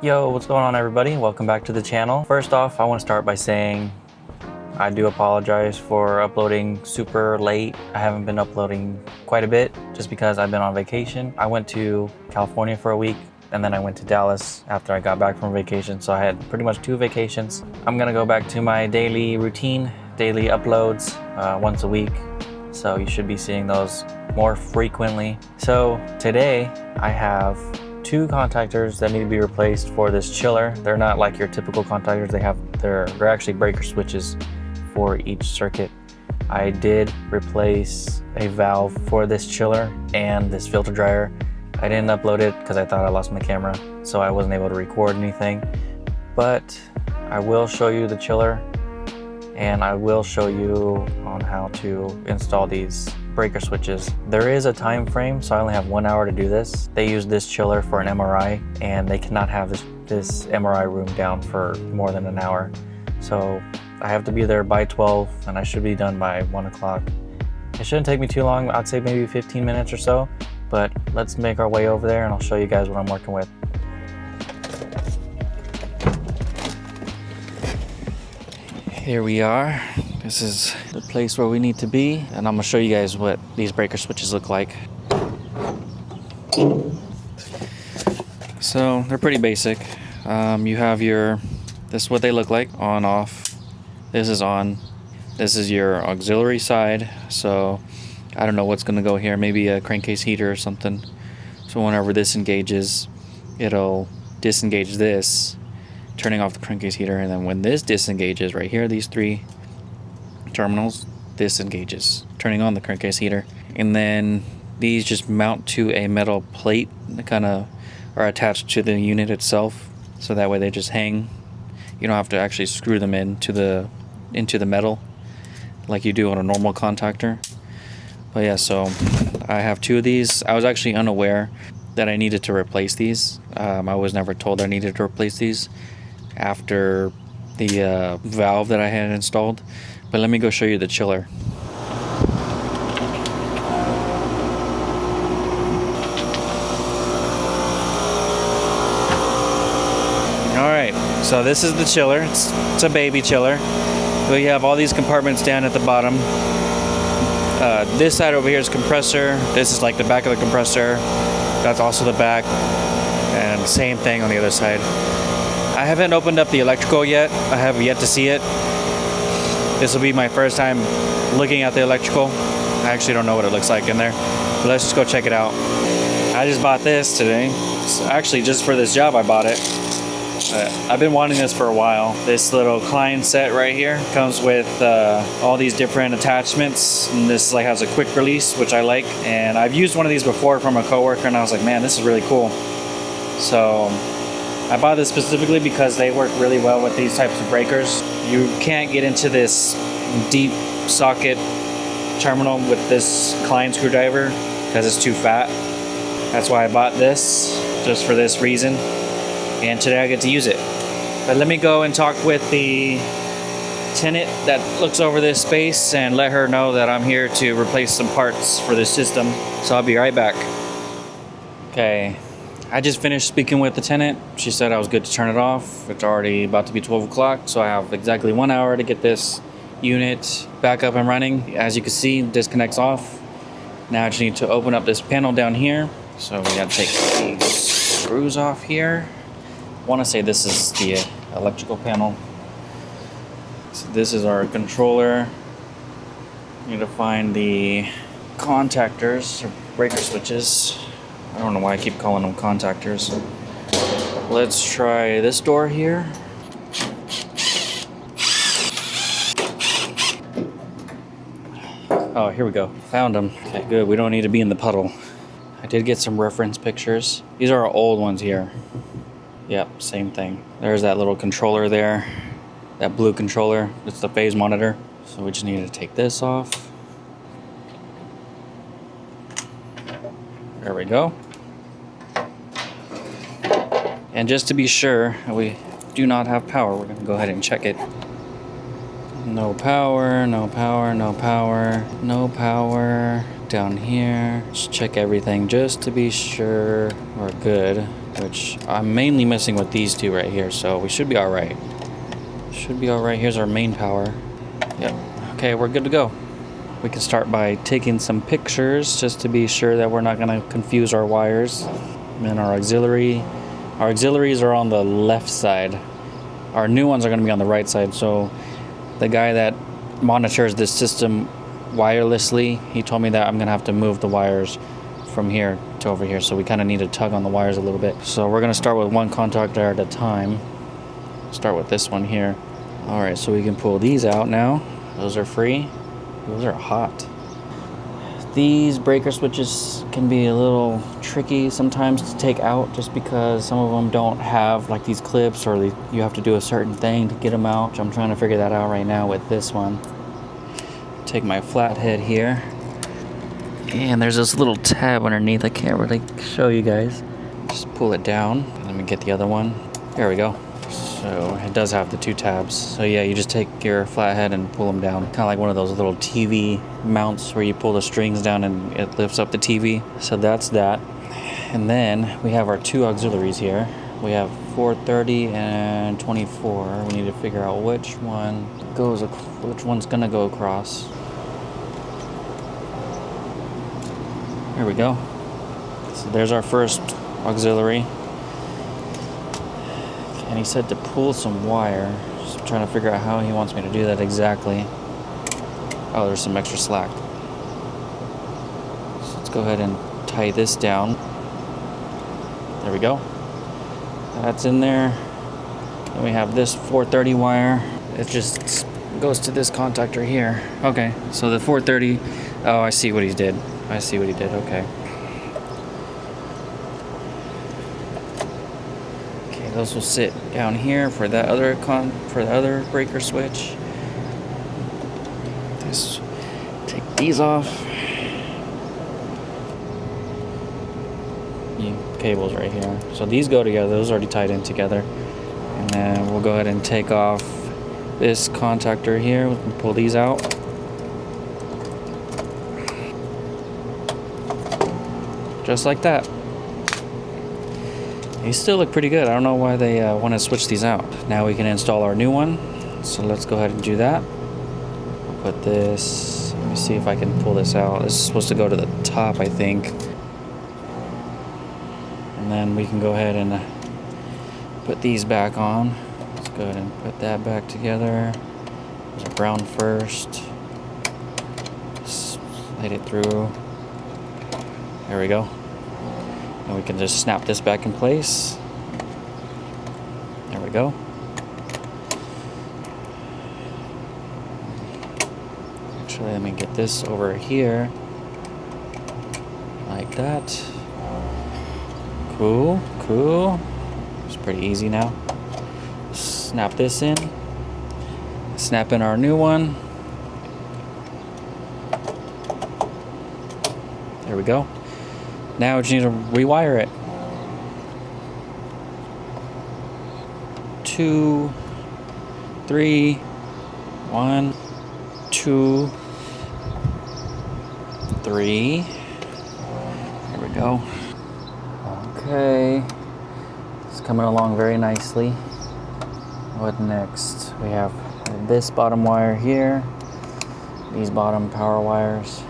Yo, what's going on everybody? Welcome back to the channel. First off, I want to start by saying I do apologize for uploading super late. I haven't been uploading quite a bit just because I've been on vacation. I went to California for a week and then I went to Dallas after I got back from vacation. So I had pretty much 2 vacations. I'm gonna go back to my daily routine, daily uploads once a week. So you should be seeing those more frequently. So today I have 2 contactors that need to be replaced for this chiller. They're not like your typical contactors. They're actually breaker switches for each circuit. I did replace a valve for this chiller and this filter dryer. I didn't upload it because I thought I lost my camera, so I wasn't able to record anything. But I will show you the chiller and I will show you on how to install these breaker switches. There is a time frame, so I only have 1 hour to do this. They use this chiller for an MRI and they cannot have this MRI room down for more than an hour. So I have to be there by 12 and I should be done by 1 o'clock. It shouldn't take me too long. I'd say maybe 15 minutes or so, but let's make our way over there and I'll show you guys what I'm working with. Here we are. This is the place where we need to be, and I'm gonna show you guys what these breaker switches look like. So they're pretty basic. You have this is what they look like, on, off. This is on. This is your auxiliary side. So I don't know what's gonna go here, maybe a crankcase heater or something. So whenever this engages, it'll disengage this, turning off the crankcase heater, and then when this disengages right here, these 3 terminals, this engages, turning on the crankcase heater. And then these just mount to a metal plate that kind of are attached to the unit itself, so that way they just hang. You don't have to actually screw them into the metal like you do on a normal contactor. But yeah, so I have 2 of these. I was actually unaware that I needed to replace these. I was never told I needed to replace these after the valve that I had installed. But let me go show you the chiller. Alright, so this is the chiller. It's a baby chiller. We have all these compartments down at the bottom. This side over here is compressor. This is like the back of the compressor. That's also the back. And same thing on the other side. I haven't opened up the electrical yet. I have yet to see it. This will be my first time looking at the electrical. I actually don't know what it looks like in there, but let's just go check it out. I just bought this today. It's actually just for this job I bought it. I've been wanting this for a while. This little client set right here comes with all these different attachments, and this like has a quick release, which I like. And I've used one of these before from a coworker, and I was like, man, this is really cool. So I bought this specifically because they work really well with these types of breakers. You can't get into this deep socket terminal with this Klein screwdriver because it's too fat. That's why I bought this, just for this reason. And today I get to use it. But let me go and talk with the tenant that looks over this space and let her know that I'm here to replace some parts for this system. So I'll be right back. Okay. I just finished speaking with the tenant. She said I was good to turn it off. It's already about to be 12 o'clock, so I have exactly 1 hour to get this unit back up and running. As you can see, disconnects off. Now I just need to open up this panel down here. So we gotta take these screws off here. I wanna say this is the electrical panel. So this is our controller. Need to find the contactors, or breaker switches. I don't know why I keep calling them contactors. Let's try this door here. Oh, here we go. Found them. Okay, good. We don't need to be in the puddle. I did get some reference pictures. These are our old ones here. Yep, same thing. There's that little controller there. That blue controller. It's the phase monitor. So we just need to take this off. There we go. And just to be sure we do not have power, we're going to go ahead and check it. No power, no power, no power, no power. Down here, just check everything just to be sure we're good. which I'm mainly messing with these two right here, so we should be all right. Should be all right. Here's our main power. Yep. Okay, we're good to go. We can start by taking some pictures just to be sure that we're not going to confuse our wires. And then our auxiliaries are on the left side. Our new ones are going to be on the right side. So the guy that monitors this system wirelessly, he told me that I'm going to have to move the wires from here to over here. So we kind of need to tug on the wires a little bit. So we're going to start with one contactor at a time. Start with this one here. All right, so we can pull these out now. Those are free. Those are hot. These breaker switches can be a little tricky sometimes to take out just because some of them don't have like these clips, or you have to do a certain thing to get them out. I'm trying to figure that out right now with this one. Take my flathead here. And there's this little tab underneath. I can't really show you guys. Just pull it down. Let me get the other one. There we go. So it does have the two tabs. So yeah, you just take your flathead and pull them down. Kind of like one of those little TV mounts where you pull the strings down and it lifts up the TV. So that's that. And then we have our two auxiliaries here. We have 430 and 24. We need to figure out which one's gonna go across. There we go. So there's our first auxiliary. And he said to pull some wire. So I'm trying to figure out how he wants me to do that exactly. Oh, there's some extra slack. So let's go ahead and tie this down. There we go. That's in there. Then we have this 430 wire. It just goes to this contactor here. Okay, so the 430. Oh, I see what he did. Okay. Those will sit down here for that other breaker switch. Just take these off. Cables right here. So these go together. Those are already tied in together. And then we'll go ahead and take off this contactor here. We can pull these out. Just like that. These still look pretty good. I don't know why they want to switch these out. Now we can install our new one. So let's go ahead and do that. We'll put this, let me see if I can pull this out. This is supposed to go to the top, I think. And then we can go ahead and put these back on. Let's go ahead and put that back together. There's a ground first. Slide it through. There we go. And we can just snap this back in place. There we go. Actually, let me get this over here. Like that. Cool. It's pretty easy now. Snap this in. Snap in our new one. There we go. Now we just need to rewire it. 2, 3, 1, 2, 3. There we go. Okay. It's coming along very nicely. What next? We have this bottom wire here. These bottom power wires.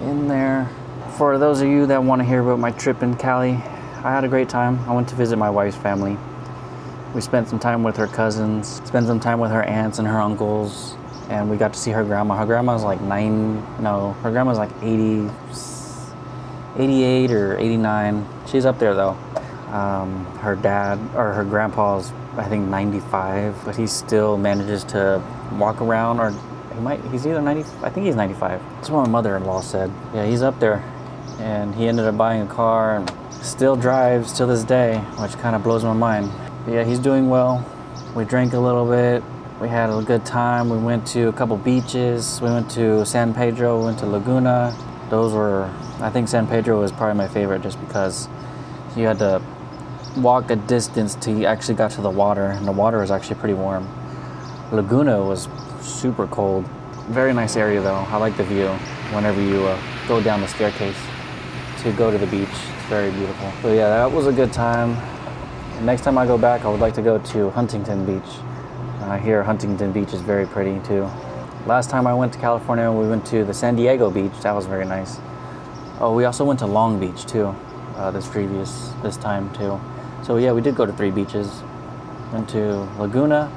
In there. For those of you that want to hear about my trip in Cali, I had a great time. I went to visit my wife's family. We spent some time with her cousins, spent some time with her aunts and her uncles, and we got to see her grandma. Her grandma's like her grandma's like 80, 88 or 89. She's up there though. Her dad, or her grandpa's, I think 95, but he still manages to walk around, or he's either 90, I think he's 95. That's what my mother-in-law said. Yeah, he's up there. And he ended up buying a car and still drives till this day, which kind of blows my mind. But yeah, he's doing well. We drank a little bit. We had a good time. We went to a couple beaches. We went to San Pedro, we went to Laguna. I think San Pedro was probably my favorite just because you had to walk a distance till you actually got to the water, and the water was actually pretty warm. Laguna was super cold. Very nice area though. I like the view whenever you go down the staircase to go to the beach. It's very beautiful. So yeah, that was a good time. Next time I go back, I would like to go to Huntington Beach. I hear Huntington Beach is very pretty too. Last time I went to California, we went to the San Diego beach. That was very nice. Oh, we also went to Long Beach too, this time too. So yeah, we did go to 3 beaches. Went to Laguna,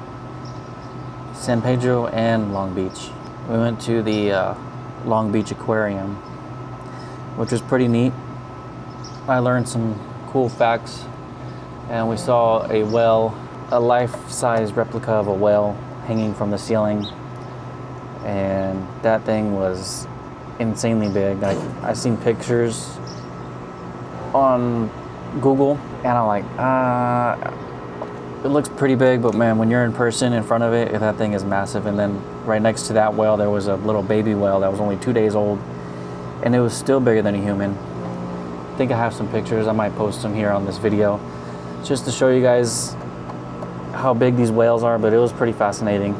San Pedro, and Long Beach. We went to the Long Beach Aquarium, which was pretty neat. I learned some cool facts, and we saw a whale, a life-size replica of a whale hanging from the ceiling, and that thing was insanely big. I seen pictures on Google, and I'm like, it looks pretty big, but man, when you're in person in front of it, that thing is massive. And then right next to that whale, there was a little baby whale that was only 2 days old, and it was still bigger than a human. I think I have some pictures. I might post them here on this video just to show you guys how big these whales are, but it was pretty fascinating.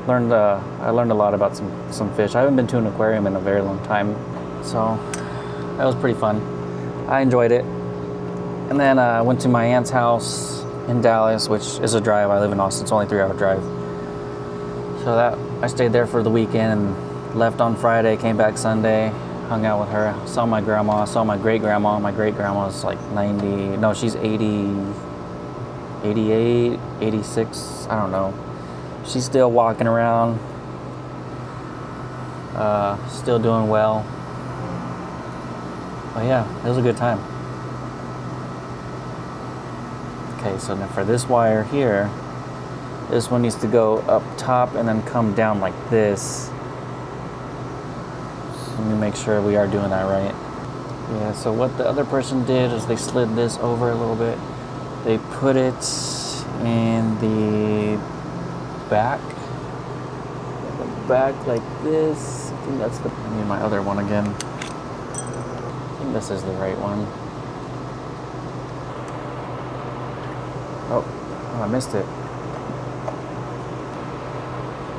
I learned a lot about some fish. I haven't been to an aquarium in a very long time, so that was pretty fun. I enjoyed it. And then I went to my aunt's house in Dallas, which is a drive. I live in Austin. It's only a 3-hour drive. So that I stayed there for the weekend and left on Friday, came back Sunday, hung out with her, saw my grandma, saw my great-grandma. My great-grandma's like 90, no, she's 80, 88, 86, I don't know. She's still walking around, still doing well. But yeah, it was a good time. Okay, so now for this wire here, this one needs to go up top and then come down like this. So let me make sure we are doing that right. Yeah, so what the other person did is they slid this over a little bit. They put it in the back like this. I think that's I need my other one again. I think this is the right one. Oh, I missed it.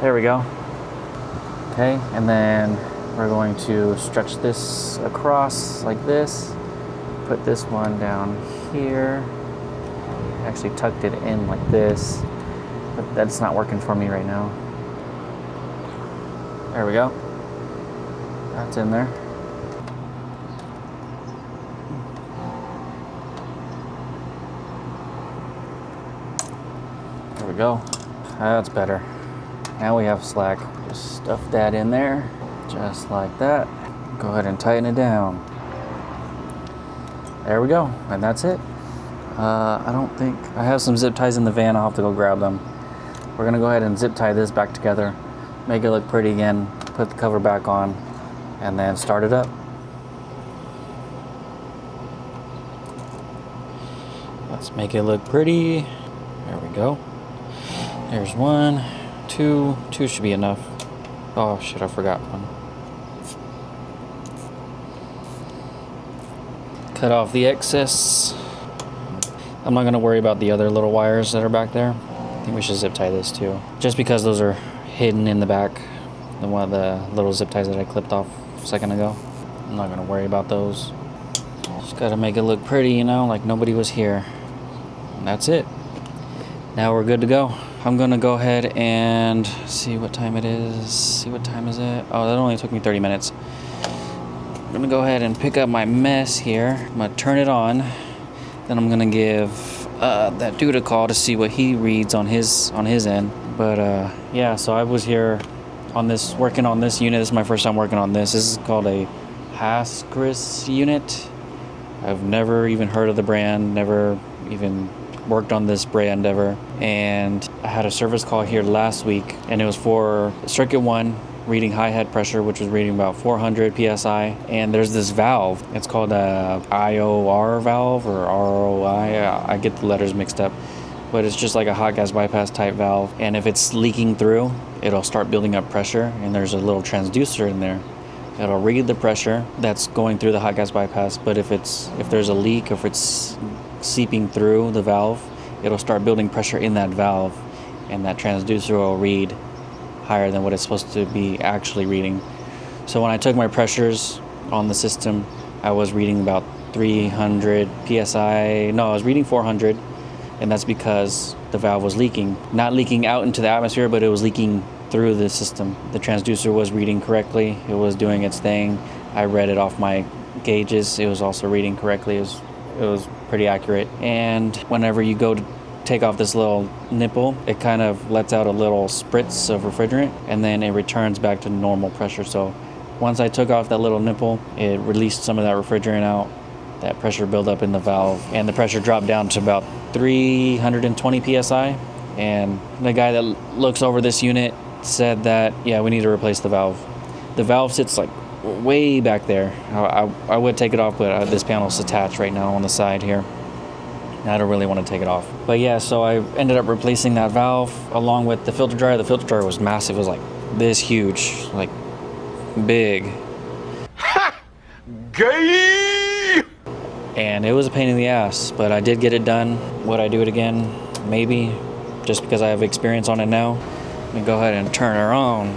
There we go. Okay, and then we're going to stretch this across like this. Put this one down here. Actually tucked it in like this, but that's not working for me right now. There we go. That's in there. There we go. That's better. Now we have slack. Just stuff that in there, just like that. Go ahead and tighten it down. There we go, and that's it. I don't think, I have some zip ties in the van. I'll have to go grab them. We're gonna go ahead and zip tie this back together, make it look pretty again, put the cover back on, and then start it up. Let's make it look pretty. There we go. There's 1, 2 should be enough. Oh shit, I forgot one. Cut off the excess. I'm not gonna worry about the other little wires that are back there. I think we should zip tie this too. Just because those are hidden in the back. One of the little zip ties that I clipped off a second ago. I'm not gonna worry about those. Just gotta make it look pretty, you know, like nobody was here. And that's it. Now we're good to go. I'm gonna go ahead and see what time it is. See what time is it? Oh, that only took me 30 minutes. I'm gonna go ahead and pick up my mess here. I'm gonna turn it on. Then I'm gonna give that dude a call to see what he reads on his end. But yeah, so I was here on this, working on this unit. This is my first time working on this. This is called a Haskris unit. I've never even heard of the brand, never even worked on this brand ever. And I had a service call here last week, and it was for circuit 1, reading high head pressure, which was reading about 400 psi. And there's this valve. It's called a IOR valve or ROI. I get the letters mixed up, but it's just like a hot gas bypass type valve. And if it's leaking through, it'll start building up pressure, and there's a little transducer in there. It'll read the pressure that's going through the hot gas bypass, but if there's a leak, if it's seeping through the valve, it'll start building pressure in that valve, and that transducer will read higher than what it's supposed to be actually reading. So when I took my pressures on the system, I was reading about 300 psi. No, I was reading 400, and that's because the valve was leaking. Not leaking out into the atmosphere, but it was leaking through the system. The transducer was reading correctly. It was doing its thing. I read it off my gauges. It was also reading correctly. It was pretty accurate. And whenever you go to take off this little nipple, it kind of lets out a little spritz of refrigerant, and then it returns back to normal pressure. So once I took off that little nipple, it released some of that refrigerant out. That pressure built up in the valve, and the pressure dropped down to about 320 psi. And the guy that looks over this unit said that, yeah, we need to replace the valve. The valve sits like way back there. I would take it off, but this panel's attached right now on the side here. I don't really want to take it off. But yeah, so I ended up replacing that valve along with the filter dryer. The filter dryer was massive. It was like this huge, like big. Ha! Gay! And it was a pain in the ass, but I did get it done. Would I do it again? Maybe, just because I have experience on it now. Let me go ahead and turn her on.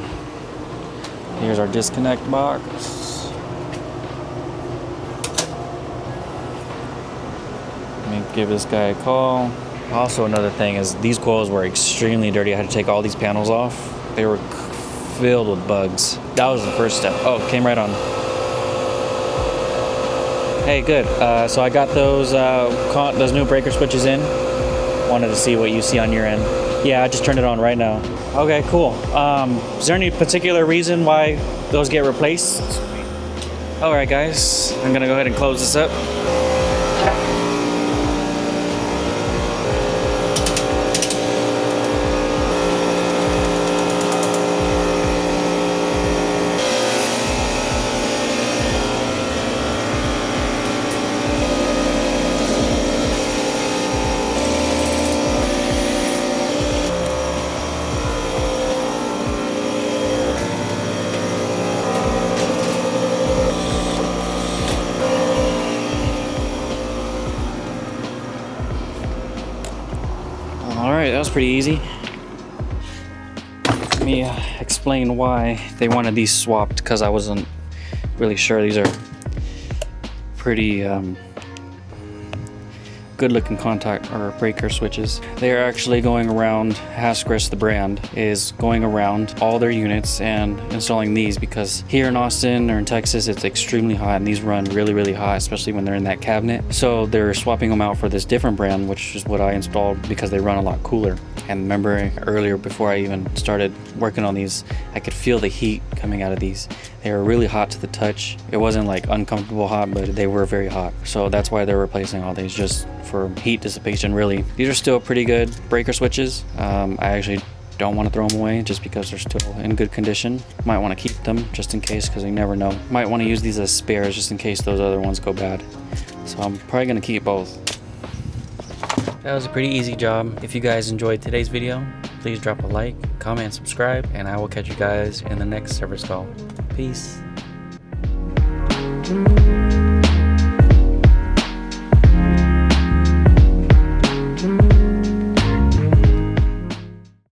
Here's our disconnect box. Let me give this guy a call. Also, another thing is these coils were extremely dirty. I had to take all these panels off. They were filled with bugs. That was the first step. Oh, it came right on. Hey, good. So I got those new breaker switches in. Wanted to see what you see on your end. Yeah, I just turned it on right now. Okay, cool. Is there any particular reason why those get replaced? All right, guys. I'm gonna go ahead and close this up. Alright, that was pretty easy. Let me explain why they wanted these swapped, because I wasn't really sure. These are pretty good looking contact or breaker switches. They are actually going around, Haskris, the brand, is going around all their units and installing these, because here in Austin or in Texas it's extremely hot, and these run really hot, especially when they're in that cabinet. So they're swapping them out for this different brand, which is what I installed, because they run a lot cooler. And remember earlier, before I even started working on these, I could feel the heat coming out of these. They were really hot to the touch. It wasn't like uncomfortable hot, but they were very hot. So that's why they're replacing all these, just for heat dissipation, really. These are still pretty good breaker switches. I actually don't want to throw them away just because they're still in good condition. Might want to keep them just in case, because you never know. Might want to use these as spares just in case those other ones go bad. So I'm probably going to keep both. That was a pretty easy job. If you guys enjoyed today's video, please drop a like, comment, subscribe, and I will catch you guys in the next service call. Peace.